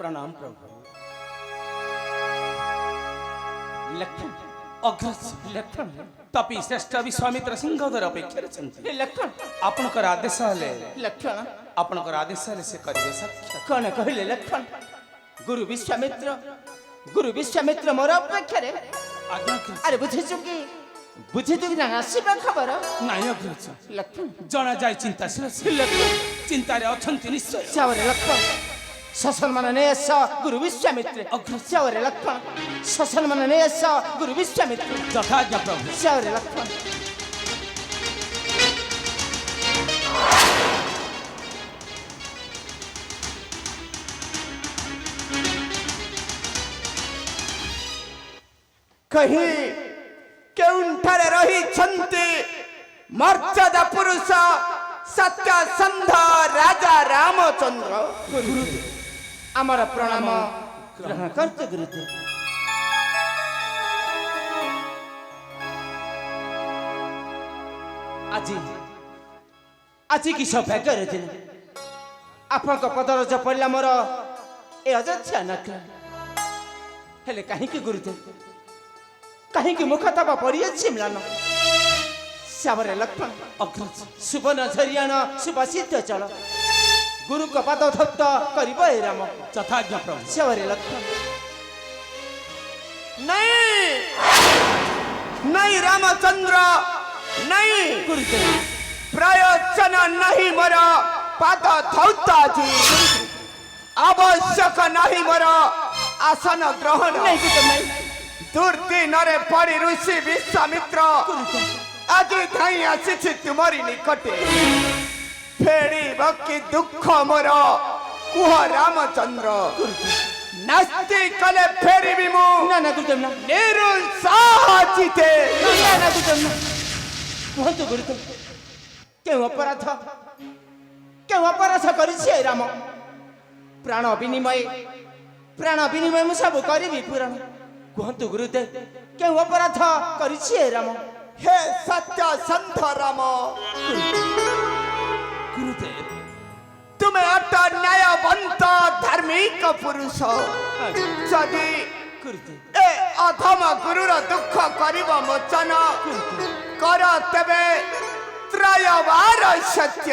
प्रणाम प्रभु लक्षण अग्रज लक्षण तपी श्रेष्ठ विश्वामित्र सिंहदर अपेक्षा लक्षण आपनकर आदेश हेले लक्षण आपनकर आदेश हेले से करिवे सत्य कौन कहले लक्षण गुरु विश्वामित्र मोर अपेक्षा रे आज्ञा अरे बुझिछु कि बुझितु कि ना आसीबा खबर नाही अग्रज लक्षण जना जाय चिंताशील चिंता रे अछंती निश्चय चावरे लक्षण ससन मन नेस गुरु विश्वामित्र अग्रज चावरे लक्षण ससन मन नेस गुरु विश्वामित्र यथाज्ञा प्रभु चावरे लक्षण कहीं केउंठारे रही छंती मर्यादा पुरुष सत्यसंध राजा रामचंद्र आमर प्रणाम ग्रहण करते गुरुदेव आज की सभा करे आपन पदरज पड़ला मोर ए अजच्छा नक हेले कहीं गुरुदेव कहीं मुख तब पड़ी मिलान श्यामरे लक्ष्मण अग्रज शुभ नजरियान शुभ सिद्ध चल गुरु को पद धत्त कर राम यथाज्ञा प्रभु श्यामरे लक्ष्मण नहीं नहीं रामचंद्र नहीं गुरुदेव प्रयोजन नहीं मोर पद धत्ता आवश्यक नहीं मोर आसन ग्रहण नहीं दुर्दी नरे पड़ी ऋषि विश्वामित्र आज धाई आसी तुमरी निकटे फेड़ी बकी दुख मोर कुह रामचंद्र नास्ति कले फेरी बिमु ना ना गुरुदेव ना निरुत्साहिते ना ना गुरुदेव ना कहतु गुरुदेव क्यों अपराध करिछि राम प्राण विनिमय मु सब करिबि पुराण कहतु गुरुदेव क्यों अपराध करिछि राम हे सत्य संत राम गुरुदेव तुम्हें अट न्यायवंत धार्मिक पुरुष जदि ए अधम गुरुर दुख करिब मोचन कर तेबे त्रयवार सत्य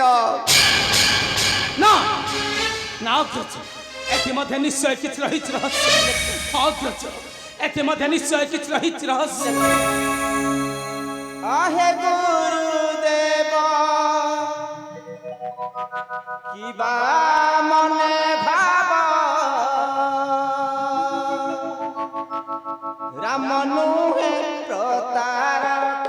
ना ना अग्रज एति मध्य निश्चय किछ रहिछ रहस्य अग्रज एते मध्य निश्चय किछ रहिछ रहस्य आहे गुरुदेव की बा मने भाव राम नुहे प्रतारक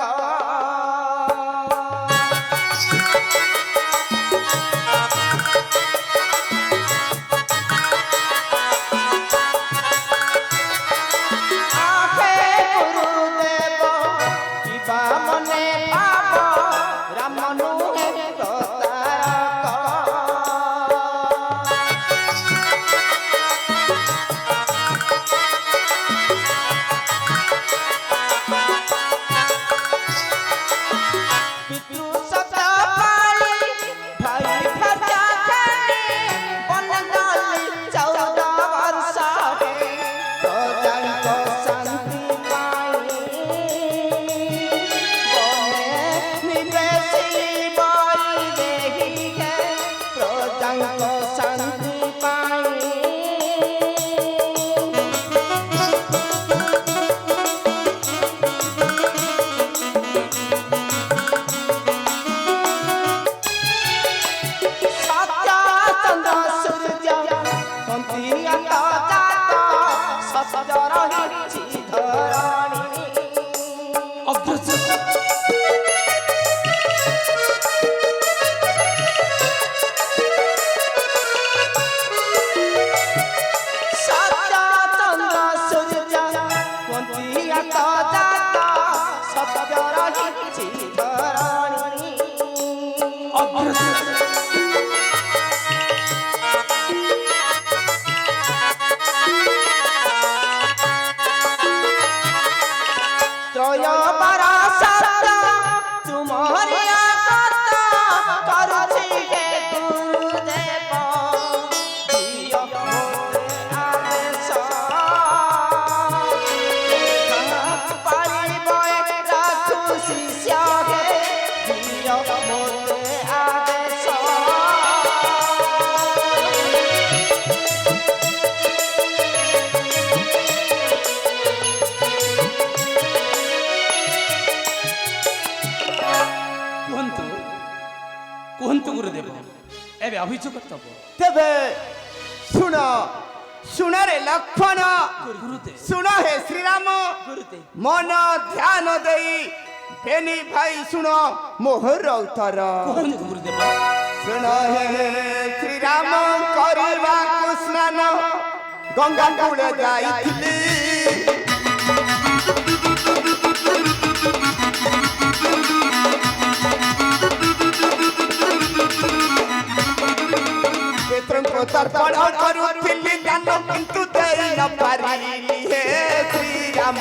অভিযোগ তব तेबे सुन सुन रे लक्ष्मण गुरुदेव सुन हे श्री राम गुरुदेव मन ध्यान देई फेनी भाई सुन मोहर उतर कुहंतु गुरुदेव सुन हे श्री राम करवा स्नान गंगा कूल जाइथिली पितृको तर्पण करुथिली दान किंतु देई न पारिली हे श्री राम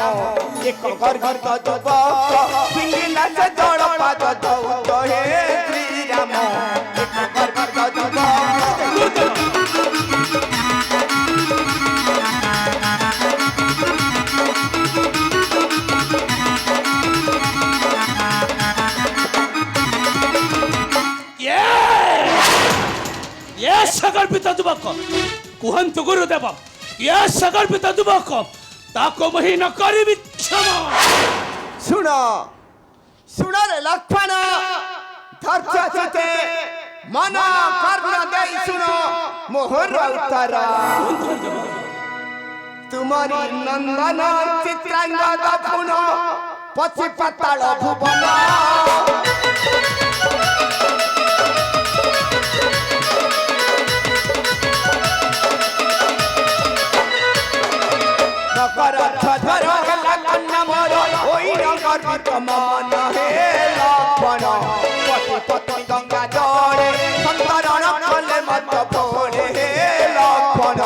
एक घर घर दब पिंगिला से जड़ पाद दौत हे श्री राम एक घर घर दब ये सगल पिता दुबक कुहंतु गुरुदेव ये सगल पिता दुबक ताको मही न करिबि क्षमा सुन सुन रे लक्ष्मण धर्ष चिते मन कर्ण देई सुन मोहर उतर तुमरी नंदन चित्रांग दपुन पछी पताल भुवन नगर छधर हेला कन्या मोर ओई नगर मन हे लक्ष्मण पति पत्नी गंगा जड़े संतरण कले मत भोरे हे लक्ष्मण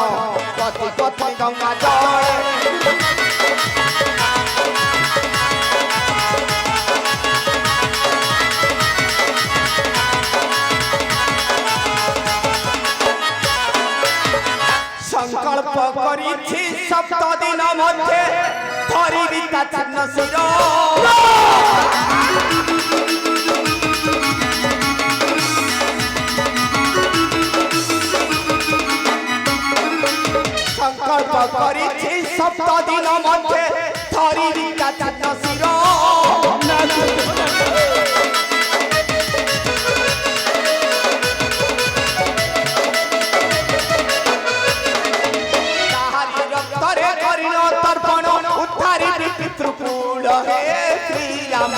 पति पत्नी गंगा जड़े संकल्प करी सप्त दिन मध्य धरी बीता चिन्ह शिर संकल्प करी सप्त दिन मध्य धरी बीता चिन्ह शिर पितृकूल हे श्री राम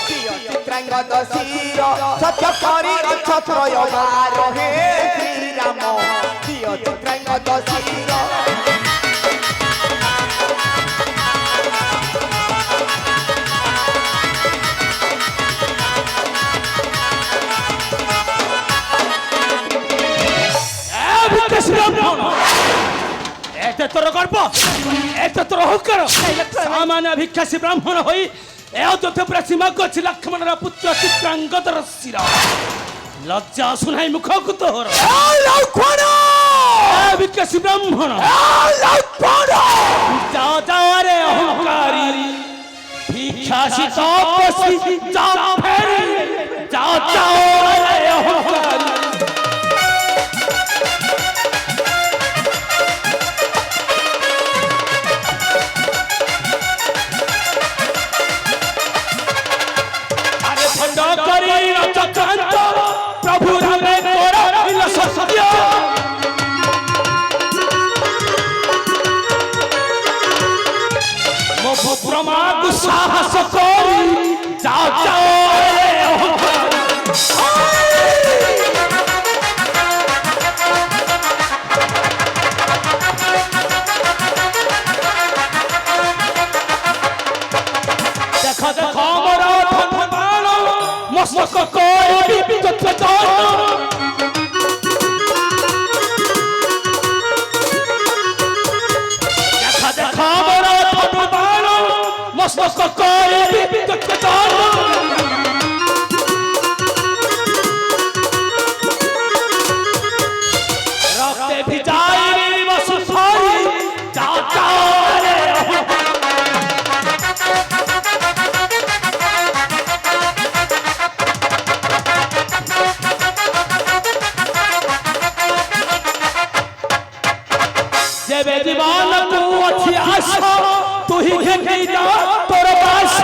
चित्रांग दशीर सत्य करी छत्रय बार हे श्री राम चित्रांग दशीर एते तोर गर्व एते तोर अहंकार सामान्य भिक्षासी ब्राह्मण होई ए अयोध्या सीमा गछि लक्ष्मणर पुत्र चित्रांगदर शिर लज्जा सुनाई मुख को तोहर लक्ष्मण ए भिक्षासी ब्राह्मण लक्ष्मण जा जा रे अहंकारी भिक्षासी तपस्वी जा फेरी जा जा रे अहंकारी प्रभु रे तोरा सत्य मो ब्रह्मा साहस करी जाओ जाओ देखो देखो मोर धन मस्तक कोई देखा देखा मोर धन मस्तक कोई रक्ते भिजाई बसु सारी जाओ जाओ रे जेबे दीवान तू अच्छी आशा तू ही घेई जा तोर पास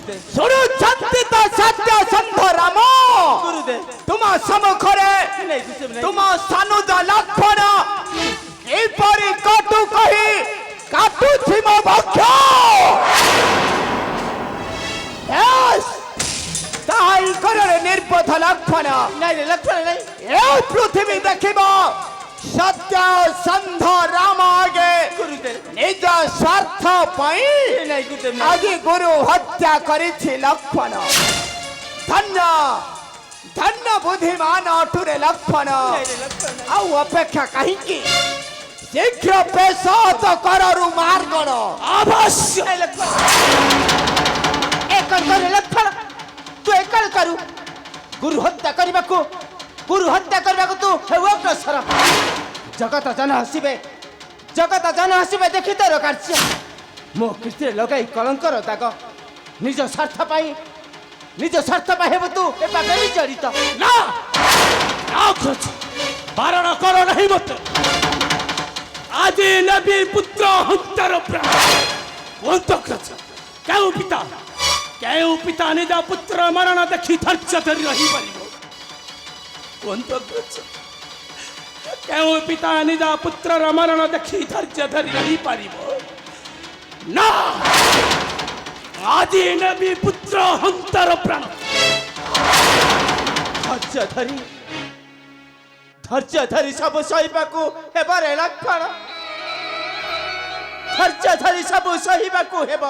গুরুদেব ଶୁଣୁଛନ୍ତି ତ ସତ୍ୟସନ୍ଧ ରାମ গুরুদেব ତୁମ ସମ୍ମୁଖରେ ନାଇଁ ଗୁରୁଦେବ ନାଇଁ ତୁମ ସାନୁଦ ଲକ୍ଷ୍ମଣ ଏପରି କଟୁ କହି କାଟୁଛି ମୋ ବକ୍ଷ ବେଶ ତାହାଇ କରରେ ନିର୍ବୋଧ ଲକ୍ଷ୍ମଣ ନାଇଁ রে লক্ষণ নাই ଏ ପୃଥିବୀ ଦେଖିବ ସତ୍ୟସନ୍ଧ ରାମ ଆଗେ গুরুদেব ନିଜ ସ୍ୱାର୍ଥ ପାଇଁ ନାଇଁ গুরুদেব ନାଇଁ ଆଜି ଗୁରୁ ହତ୍ୟା କରିଛି ଲକ୍ଷ୍ମଣ ଧନ୍ୟ ଧନ୍ୟ ବୁଦ୍ଧିମାନ ଅଟୁରେ ଲକ୍ଷ୍ମଣ ନାଇଁ রে লক্ষণ নাই ଆଉ ଅପେକ୍ଷା କାହିଁକି ଶୀଘ୍ର ପେଶ ତ କରରୁ ମାର୍ଗଣ ଅବଶ୍ୟ ନାଇଁ লক্ষণ ଏକ করে লক্ষণ ତୁ ଏକଳ କରୁ ଗୁରୁ ହତ୍ୟା କରିବାକୁ ତୁ ହେଉ ଅଗ୍ରସର ଜଗତ ଜନ ହସିବେ ଦେଖି ତୋର କାର୍ଯ୍ୟ ମୋ କୀର୍ତ୍ତିରେ ଲଗାଇ କଳଙ୍କର ଦାଗ ନିଜ ସ୍ୱାର୍ଥ ପାଇଁ ହେବୁ ତୁ ଏ ପାପରେ ଜଡ଼ିତ ନା ଅଗ୍ରଜ ବାରଣ କର ନାହିଁ ମତେ ଆଜି ନେବି ପୁତ୍ର ହତ୍ୟାର ପ୍ରାଣ କୁହନ୍ତୁ ଅଗ୍ରଜ କେଉଁ ପିତା ନିଜ ପୁତ୍ର ମରଣ ଦେଖି ଧୈର୍ଯ୍ୟ ଧରି ରହିପାରିବ କୁହନ୍ତୁ ଅଗ୍ରଜ କେଉଁ ପିତା ନିଜ ପୁତ୍ରର ମରଣ ଦେଖି ଧୈର୍ଯ୍ୟ ଧରି ରହିପାରିବ ନା ଆଜି ନେବି ପୁତ୍ର ହତ୍ୟାର ପ୍ରାଣ ଧୈର୍ଯ୍ୟ ଧରି ସବୁ ସହିବାକୁ ହେବରେ ଲକ୍ଷଣ ଧୈର୍ଯ୍ୟ ଧରି ସବୁ ସହିବାକୁ ହେବ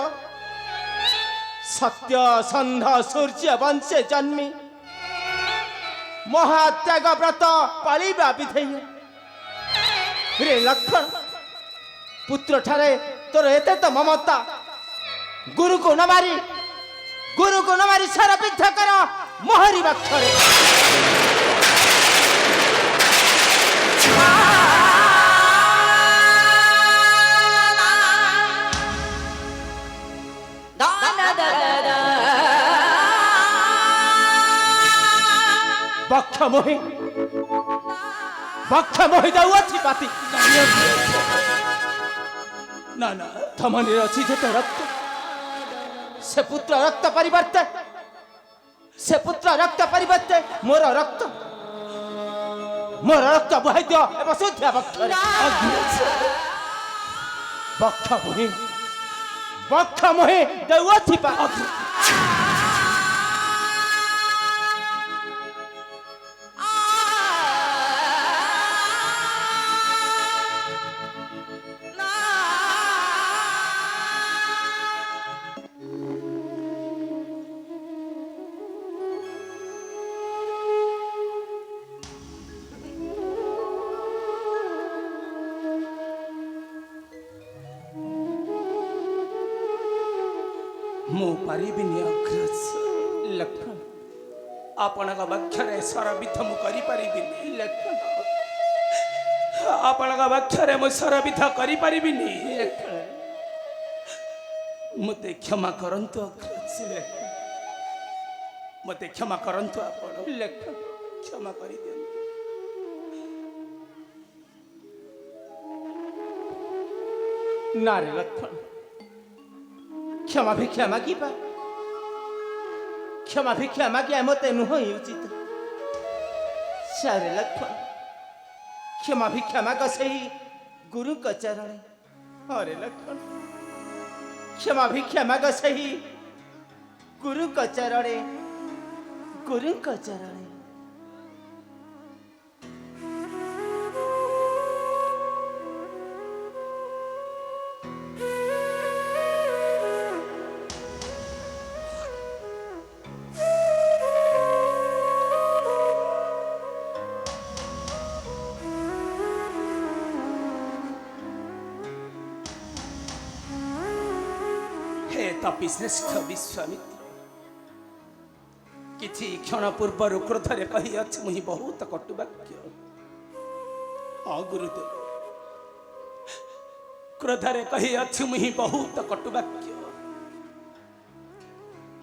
ସତ୍ୟ ସନ୍ଧ ସୂର୍ଯ୍ୟ ବଂଶେ ଜନ୍ମି ମହାତ୍ୟାଗ ବ୍ରତ ପାଳିବା ବିଧେୟ ରେ ଲକ୍ଷଣ ପୁତ୍ର ଠାରେ ତୋର ଏତେ ତ ମମତା ଗୁରୁକୁ ନ ମାରି ସାର ବିଦ୍ଧ କର ମୋହରି ବକ୍ଷରେ ବକ୍ଷ ମୋହି ଦେଉଅଛି ପାତି ନା ନା ଧମନୀରେ ଅଛି ଯେତେ ରକ୍ତ ସେ ପୁତ୍ର ରକ୍ତ ପରିବର୍ତ୍ତେ ମୋର ରକ୍ତ ବୁହାଇ ଦିଅ ଏବଂ ଶୁଦ୍ଧିଆ ବକ୍ଷରେ ବକ୍ଷ ମୋହି ଦେଉଅଛି ପାତି ମୁଁ ପାରିବିନି ଅଗ୍ରଜ ଲକ୍ଷଣ ଆପଣଙ୍କ ବକ୍ଷରେ ସରବିଧ ମୁଁ କରିପାରିବିନି ଲକ୍ଷଣ ଆପଣଙ୍କ ବକ୍ଷରେ ମୁଁ ସରବିଧ କରିପାରିବିନି ଲକ୍ଷଣ ମୋତେ କ୍ଷମା କରନ୍ତୁ ଅଗ୍ରଜ ମୋତେ କ୍ଷମା କରନ୍ତୁ ଆପଣ ଲକ୍ଷଣ କ୍ଷମା କରିଦିଅନ୍ତୁ ନାରେ ଲକ୍ଷଣ କ୍ଷମା ଭିକ୍ଷା ମାଗିବା ମୋତେ ନୁହଁ ଉଚିତ ସାରେ ଲକ୍ଷଣ କ୍ଷମା ଭିକ୍ଷା ମାଗ ସେହି ଗୁରୁଙ୍କ ଚରଣେ ହରେ ଲକ୍ଷଣ କ୍ଷମା ଭିକ୍ଷା ମାଗ ସେହି ଗୁରୁଙ୍କ ଚରଣେ ତପିଶ୍ରେଷ୍ଠ ବିଶ୍ୱାମିତ୍ର କିଛି କ୍ଷଣ ପୂର୍ବରୁ କ୍ରୋଧରେ କହିଅଛି ମୁହିଁ ବହୁତ କଟୁ ବାକ୍ୟ ହଁ ଗୁରୁଦେବ କ୍ରୋଧରେ କହିଅଛି ମୁହିଁ ବହୁତ କଟୁ ବାକ୍ୟ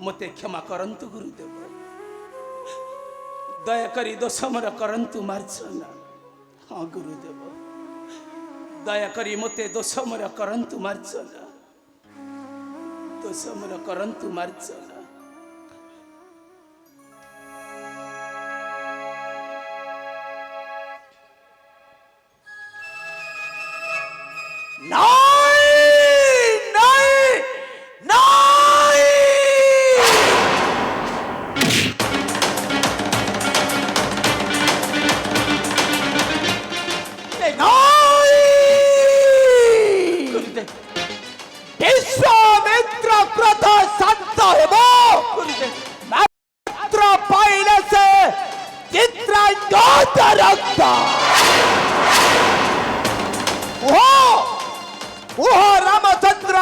ମୋତେ କ୍ଷମା କରନ୍ତୁ ଗୁରୁଦେବ ଦୟାକରି ଦୋଷ ମୋର କରନ୍ତୁ ମାର୍ଜନା ହଁ ଗୁରୁଦେବ ଦୟାକରି ମୋତେ ଦୋଷ ମୋର କରନ୍ତୁ ମାର୍ଜନା ଦୋଷ ମୋର କରନ୍ତୁ ମାର୍ଜନା କ୍ରୋଧ ଶାନ୍ତ ହେବ ମାତ୍ର ପାଇଲେ ସେ ଚିତ୍ରାଙ୍ଗଦ ରକ୍ତ। କୁହ ରାମଚନ୍ଦ୍ର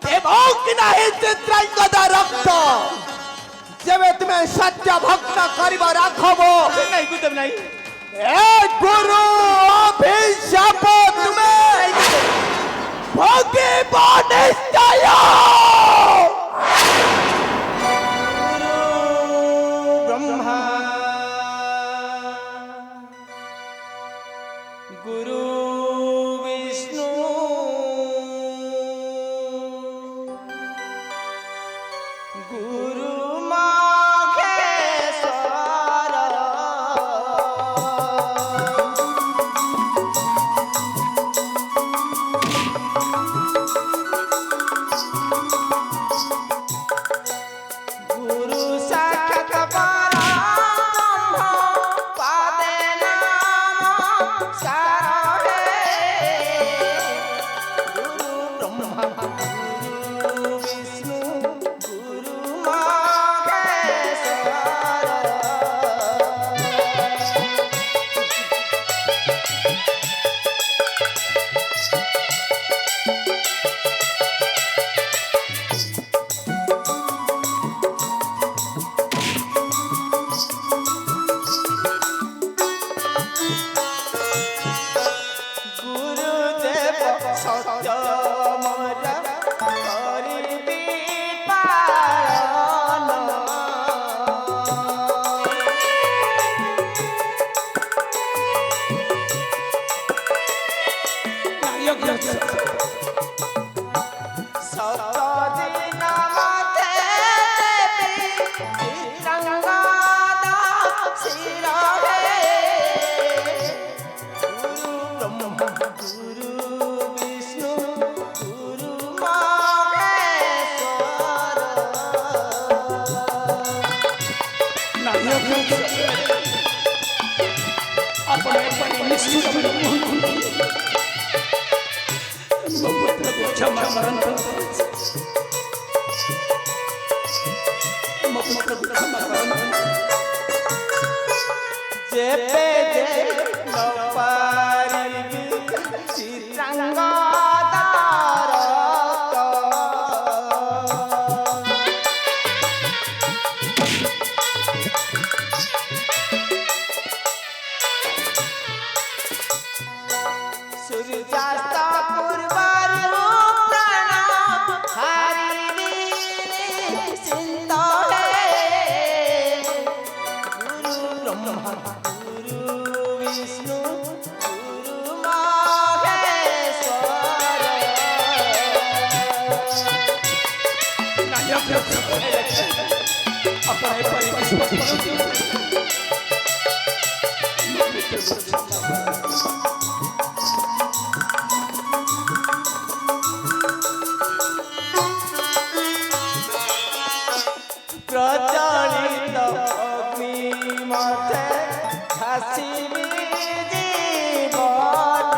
ଦେବ କି ନାହିଁ ଚିତ୍ରାଙ୍ଗଦ ରକ୍ତ? ଯେବେ ତୁମେ ସତ୍ୟ ଭକ୍ତ କରିବ ରାଘବ ନାଇଁ ଗୁରୁଦେବ ନାଇଁ ଏ ଗୁରୁ ଅଭିଶାପ ତୁମେ ଭୋଗିବ ନିଶ୍ଚୟ। ब्रह्मा गुरु विष्णु गुरु महेश्वर गुरु साक्षात परब्रह्म पादे नमस्कार गुरु ब्रह्मा गुरु विष्णु गुरु महेश्वर गुरुदेव सत्य मोर करिबी पालन सत दिन मते देवी चित्रंगद शिर गुरु ब्रह्मा गुरु विष्णु गुरु महेश्वर ଆପଣ ଏପରି ନିଷ୍ଠୁର ମୋ ପୁତ୍ରକୁ କ୍ଷମା କରନ୍ତୁ। ମୋ ପୁତ୍ରକୁ କ୍ଷମା କରନ୍ତୁ। जेबे जे न पारिबी चित्रांगद रक्त सूर्यास्त पूर्वरु प्राण हारिबी सिंध गुरु ब्रह्मा गुरु विष्णु गुरु महेश्वर ଆପଣ ଏପରି ବିଶ୍ୱାସ କରନ୍ତୁ। ମୋ ପୁତ୍ରକୁ କ୍ଷମା କରନ୍ତୁ। प्रज्वलित अग्नि मथे भासिबी जीवन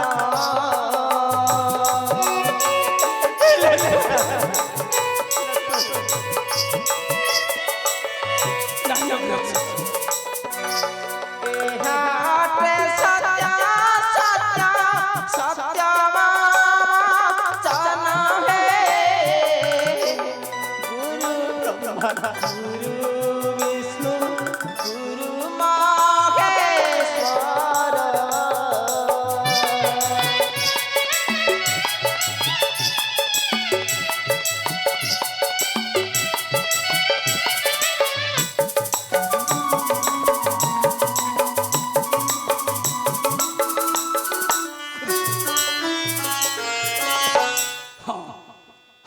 एहाटे सत्य सत्य सत्यवाचन है गुरु ब्रह्मा गुरु विष्णु गुरु महेश्वर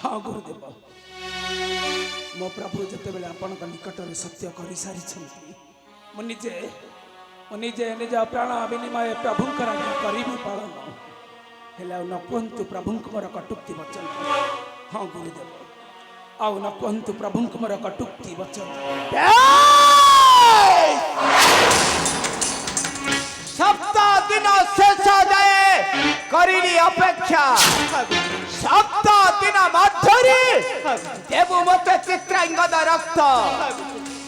हाँ गुरुदेव मो प्रभु जितेबले आपण निकटरे सत्य कर सारी मुझे निज प्राण विनिमय प्रभुंकर करी पालन हेला न कहतु प्रभुंक मोर कटुक्ति वचन। हाँ गुरुदेव आउ न कहतु प्रभुंक मोर कटुक्ति वचन। सप्ताह दिन शेष जाए करिली अपेक्षा सप्ताह दिन मध्यरी ଦେବୁ ମୋତେ ଚିତ୍ରାଙ୍ଗଦ ରକ୍ତ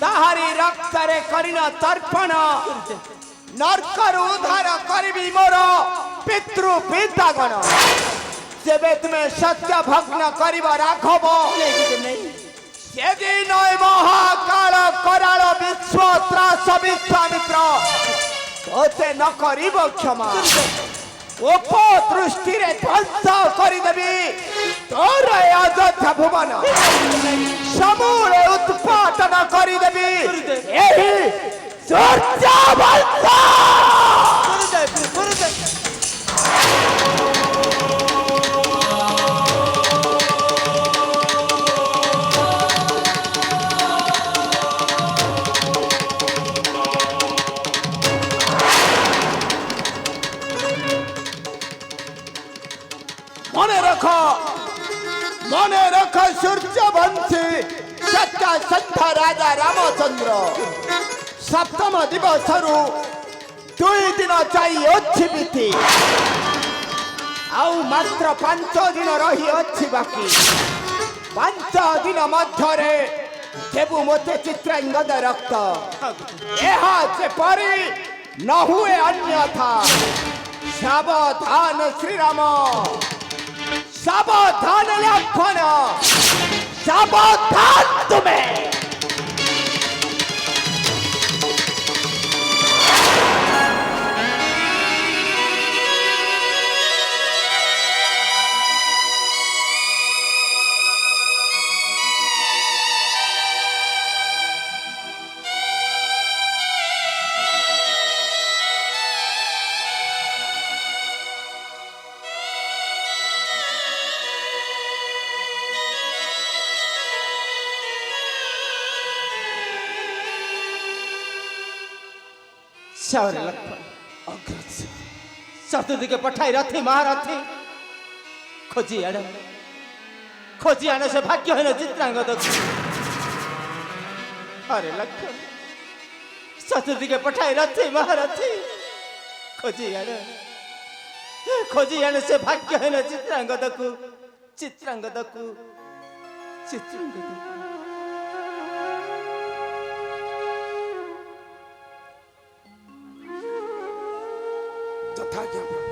ତାହାରି ରକ୍ତରେ କରିନ ତର୍ପଣ ନର୍କରୁ ଉଦ୍ଧାର କରିବି ମୋର ପିତୃ ପିତାଗଣ ଯେବେ ତୁମେ ସତ୍ୟ ଭଗ୍ନ କରିବ ରାଘବ ସେଦିନ ମହାକାଳ କରାଳ ବିଶ୍ୱ ତ୍ରାସ ବିଶ୍ୱାମିତ୍ର ତୋତେ ନ କରିବ କ୍ଷମା ଉପଦୃଷ୍ଟିରେ ଧ୍ୱଂସ କରିଦେବି ତୋର ଏ ଅଯୋଧ୍ୟା ଭୁବନ ସମୂଳେ ଉତ୍ପାଟନ କରିଦେବି ଏହି ସୂର୍ଯ୍ୟବଂଶ। মনে রখ সূর্যবংশী সত্য রাজা রামচন্দ্র সপ্তম দিবসরু 2 দিন চাই ଅଛି ବିତି ଆଉ ମାତ୍ର 5 ଦିନ ରହି ଅଛି ବାକି 5 ଦିନ ମଧ୍ୟରେ ଦେବୁ ମୋତେ ଚିତ୍ରାଙ୍ଗଦ ରକ୍ତ ଏହା ଯେପରି ନ ହୁଏ ଅନ୍ୟଥା ସାବଧାନ ଶ୍ରୀରାମ सावधान लक्षण सावधान तुम्हें चतुर्दिके पठाई रथी महारथी खोजी आने से भाग्य है चित्रांगद अरे लक्ष्मण चतुर्दिके पठाई रथी महारथी खोजी आने से भाग्य है चित्रांगद को तथाज्ञा प्रभु।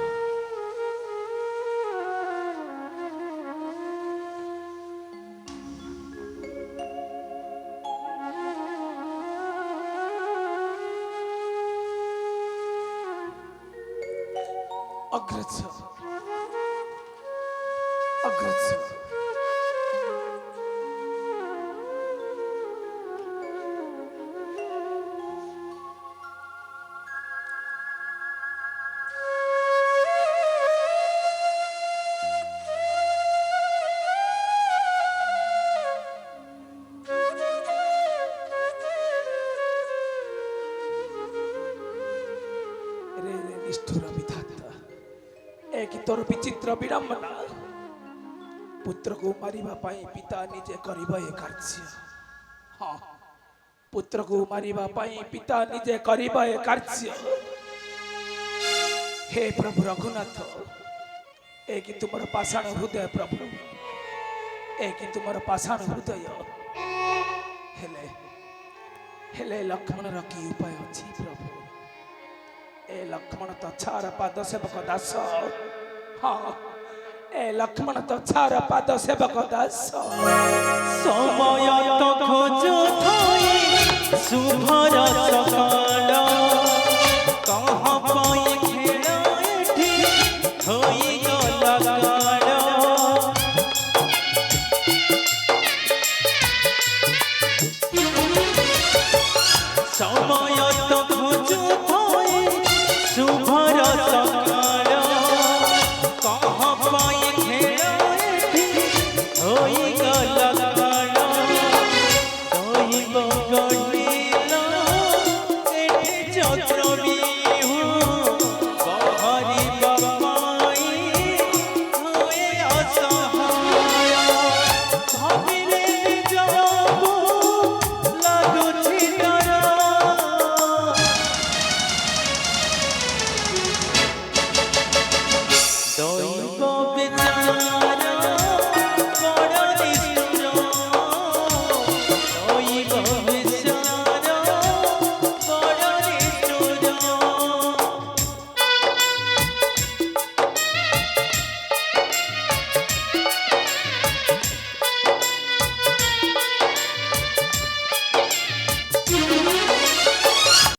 अग्रज तोर विचित्र विडंबना पुत्र को मारिबा पाई पिता निजे करिबा ए कार्य हाँ पुत्र को मारिबा पाई पिता निजे करिबा ए कार्य हे प्रभु रघुनाथ ए कि तुमर पाषाण हृदय प्रभु ए कि तुमर पाषाण हृदय हेले लक्ष्मण र की उपाय अछि प्रभु ए लक्ष्मण तो छार पाद सेवक दास हाँ ए लक्ष्मण तो छार पाद सेवक दास समय तो खोज शुभर सका